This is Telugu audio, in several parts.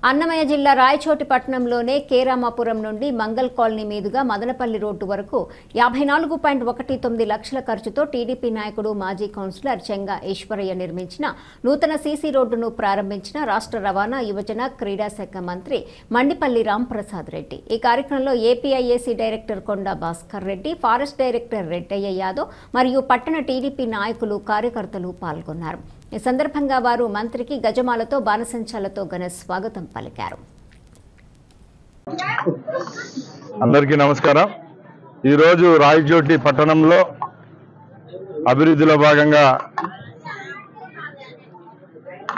అన్నమయ్య జిల్లా రాయచోటి పట్టణంలోనే కేరామాపురం నుండి మంగల్ కాలనీ మీదుగా మదనపల్లి రోడ్డు వరకు 54.19 లక్షల ఖర్చుతో టీడీపీ నాయకుడు మాజీ కౌన్సిలర్ చెంగా ఈశ్వరయ్య నిర్మించిన నూతన సీసీ రోడ్డును ప్రారంభించిన రాష్ట్ర రవాణా యువజన క్రీడా శాఖ మంత్రి మండిపల్లి రాంప్రసాద్ రెడ్డి. ఈ కార్యక్రమంలో ఏపీఐఏసీ డైరెక్టర్ కొండా భాస్కర్ రెడ్డి, ఫారెస్ట్ డైరెక్టర్ రెడ్డయ్య యాదవ్ మరియు పట్టణ టీడీపీ నాయకులు, కార్యకర్తలు పాల్గొన్నారు. ఈ సందర్భంగా వారు మంత్రికి గజమాలతో, బాణసంచాలతో ఘన స్వాగతం పలికారు. అందరికీ నమస్కారం. ఈరోజు రాయచోటి పట్టణంలో అభివృద్ధిలో భాగంగా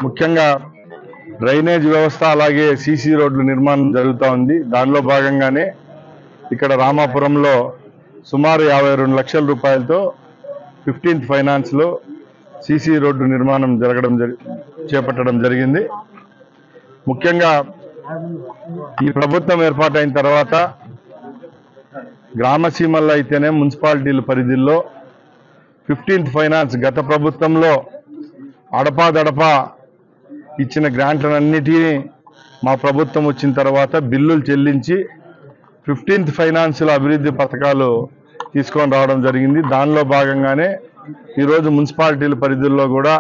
ముఖ్యంగా డ్రైనేజ్ వ్యవస్థ అలాగే సీసీ రోడ్ల నిర్మాణం జరుగుతూ ఉంది. దానిలో భాగంగానే ఇక్కడ రామాపురంలో సుమారు 52 లక్షల రూపాయలతో 15th ఫైనాన్స్లో సీసీ రోడ్డు నిర్మాణం చేపట్టడం జరిగింది. ముఖ్యంగా ఈ ప్రభుత్వం ఏర్పాటైన తర్వాత గ్రామసీమల్లో అయితేనే మున్సిపాలిటీల పరిధిలో 15th ఫైనాన్స్ గత ప్రభుత్వంలో అడపాదడపా ఇచ్చిన గ్రాంట్లన్నిటినీ మా ప్రభుత్వం వచ్చిన తర్వాత బిల్లులు చెల్లించి 15th ఫైనాన్స్లో అభివృద్ధి పథకాలు తీసుకొని రావడం జరిగింది. దానిలో భాగంగానే ఈరోజు మున్సిపాలిటీల పరిధుల్లో కూడా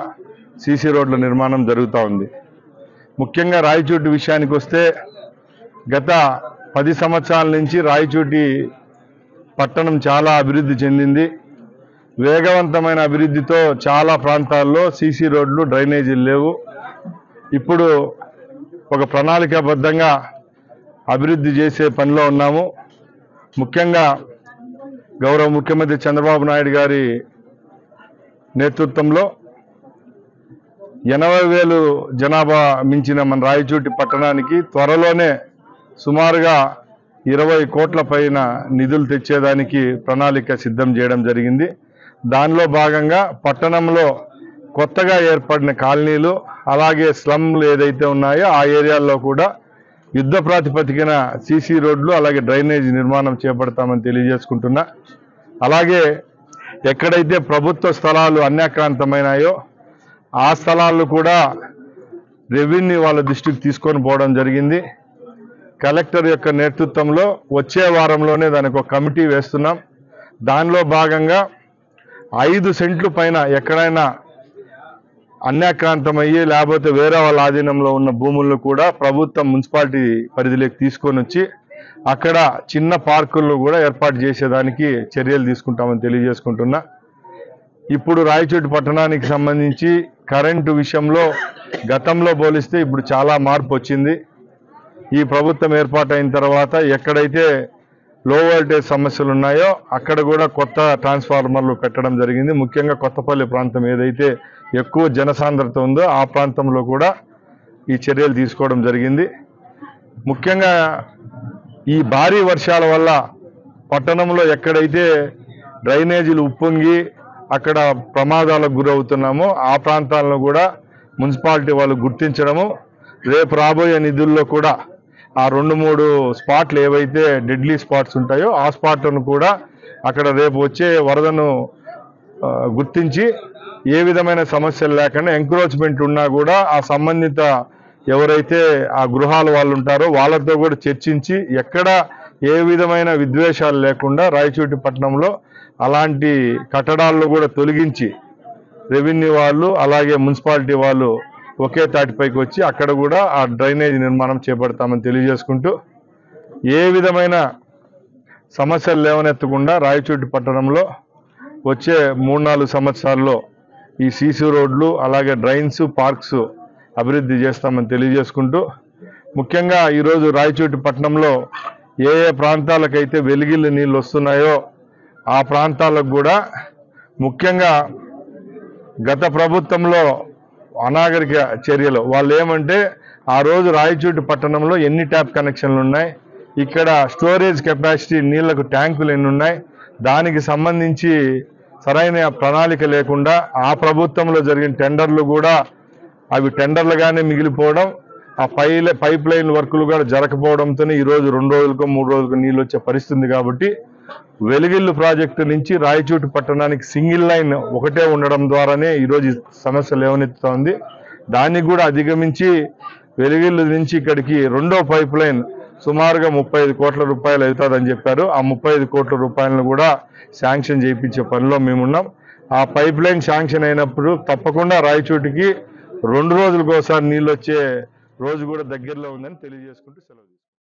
సీసీ రోడ్ల నిర్మాణం జరుగుతూ ఉంది. ముఖ్యంగా రాయచోటి విషయానికి వస్తే గత 10 సంవత్సరాల నుంచి రాయచోటి పట్టణం చాలా అభివృద్ధి చెందింది. వేగవంతమైన అభివృద్ధితో చాలా ప్రాంతాల్లో సీసీ రోడ్లు, డ్రైనేజీలు లేవు. ఇప్పుడు ఒక ప్రణాళికాబద్ధంగా అభివృద్ధి చేసే పనిలో ఉన్నాము. ముఖ్యంగా గౌరవ ముఖ్యమంత్రి చంద్రబాబు నాయుడు గారి నేతృత్వంలో 80,000 జనాభా మించిన మన రాయచోటి పట్టణానికి త్వరలోనే సుమారుగా 20 కోట్ల పైన నిధులు తెచ్చేదానికి ప్రణాళిక సిద్ధం చేయడం జరిగింది. దానిలో భాగంగా పట్టణంలో కొత్తగా ఏర్పడిన కాలనీలు అలాగే స్లమ్లు ఏదైతే ఉన్నాయో ఆ ఏరియాల్లో కూడా యుద్ధ ప్రాతిపదికన సీసీ రోడ్లు అలాగే డ్రైనేజ్ నిర్మాణం చేపడతామని తెలియజేసుకుంటున్నా. అలాగే ఎక్కడైతే ప్రభుత్వ స్థలాలు అన్యాక్రాంతమైనాయో ఆ స్థలాలు కూడా రెవెన్యూ వాళ్ళ దృష్టికి తీసుకొని పోవడం జరిగింది. కలెక్టర్ యొక్క నేతృత్వంలో వచ్చే వారంలోనే దానికి ఒక కమిటీ వేస్తున్నాం. దానిలో భాగంగా 5 సెంట్లు పైన ఎక్కడైనా అన్యాక్రాంతమయ్యి లేకపోతే వేరే వాళ్ళ ఆధీనంలో ఉన్న భూములను కూడా ప్రభుత్వం మున్సిపాలిటీ పరిధిలోకి తీసుకొని వచ్చి అక్కడ చిన్న పార్కులను కూడా ఏర్పాటు చేసేదానికి చర్యలు తీసుకుంటామని తెలియజేసుకుంటున్నా. ఇప్పుడు రాయచోటి పట్టణానికి సంబంధించి కరెంటు విషయంలో గతంలో పోలిస్తే ఇప్పుడు చాలా మార్పు వచ్చింది. ఈ ప్రభుత్వం ఏర్పాటైన తర్వాత ఎక్కడైతే లో వోల్టేజ్ సమస్యలు ఉన్నాయో అక్కడ కూడా కొత్త ట్రాన్స్ఫార్మర్లు పెట్టడం జరిగింది. ముఖ్యంగా కొత్తపల్లి ప్రాంతం ఏదైతే ఎక్కువ జనసాంద్రత ఉందో ఆ ప్రాంతంలో కూడా ఈ చర్యలు తీసుకోవడం జరిగింది. ముఖ్యంగా ఈ భారీ వర్షాల వల్ల పట్టణంలో ఎక్కడైతే డ్రైనేజీలు ఉప్పొంగి అక్కడ ప్రమాదాలకు గురవుతున్నామో ఆ ప్రాంతాలను కూడా మున్సిపాలిటీ వాళ్ళు గుర్తించడము, రేపు రాబోయే నిధుల్లో కూడా ఆ 2-3 స్పాట్లు ఏవైతే డెడ్లీ స్పాట్స్ ఉంటాయో ఆ స్పాట్లను కూడా అక్కడ రేపు వచ్చే వరదను గుర్తించి ఏ విధమైన సమస్యలు లేకుండా ఎంక్రోచ్మెంట్ ఉన్నా కూడా ఆ సంబంధిత ఎవరైతే ఆ గృహాల వాళ్ళు ఉంటారో వాళ్ళతో కూడా చర్చించి ఎక్కడ ఏ విధమైన విద్వేషాలు లేకుండా రాయచోటి పట్టణంలో అలాంటి కట్టడాలను కూడా తొలగించి రెవెన్యూ వాళ్ళు అలాగే మున్సిపాలిటీ వాళ్ళు ఒకే తాటిపైకి వచ్చి అక్కడ కూడా ఆ డ్రైనేజ్ నిర్మాణం చేపడతామని తెలియజేసుకుంటూ ఏ విధమైన సమస్యలు లేవనెత్తకుండా రాయచోటి పట్టణంలో వచ్చే 3-4 సంవత్సరాల్లో ఈ సీసీ రోడ్లు అలాగే డ్రైన్స్, పార్క్స్ అభివృద్ధి చేస్తామని తెలియజేసుకుంటూ ముఖ్యంగా ఈరోజు రాయచోటి పట్టణంలో ఏ ప్రాంతాలకైతే వెలిగిల్లు నీళ్ళు వస్తున్నాయో ఆ ప్రాంతాలకు కూడా ముఖ్యంగా గత ప్రభుత్వంలో అనాగరిక చర్యలు వాళ్ళు ఏమంటే ఆ రోజు రాయచోటి పట్టణంలో ఎన్ని ట్యాప్ కనెక్షన్లు ఉన్నాయి, ఇక్కడ స్టోరేజ్ కెపాసిటీ నీళ్లకు ట్యాంకులు ఎన్ని ఉన్నాయి, దానికి సంబంధించి సరైన ప్రణాళిక లేకుండా ఆ ప్రభుత్వంలో జరిగిన టెండర్లు కూడా అవి టెండర్లుగానే మిగిలిపోవడం, ఆ పైప్ లైన్ వర్కులు కూడా జరగకపోవడంతోనే ఈరోజు 2 రోజులకో 3 రోజులకో నీళ్ళు వచ్చే పరిస్థితి. కాబట్టి వెలిగిల్లు ప్రాజెక్టు నుంచి రాయచోటి పట్టణానికి సింగిల్ లైన్ ఒకటే ఉండడం ద్వారానే ఈరోజు సమస్య లేవనెత్తుతోంది. దాన్ని కూడా అధిగమించి వెలిగిల్లు నుంచి ఇక్కడికి రెండో పైప్ లైన్ సుమారుగా 35 కోట్ల రూపాయలు అవుతుందని చెప్పారు. ఆ 35 కోట్ల రూపాయలను కూడా శాంక్షన్ చేయించే పనిలో మేమున్నాం. ఆ పైప్ లైన్ శాంక్షన్ అయినప్పుడు తప్పకుండా రాయచోటికి 2 రోజులకు ఒకసారి నీళ్ళు వచ్చే రోజు కూడా దగ్గరలో ఉందని తెలియజేసుకుంటూ సెలవు.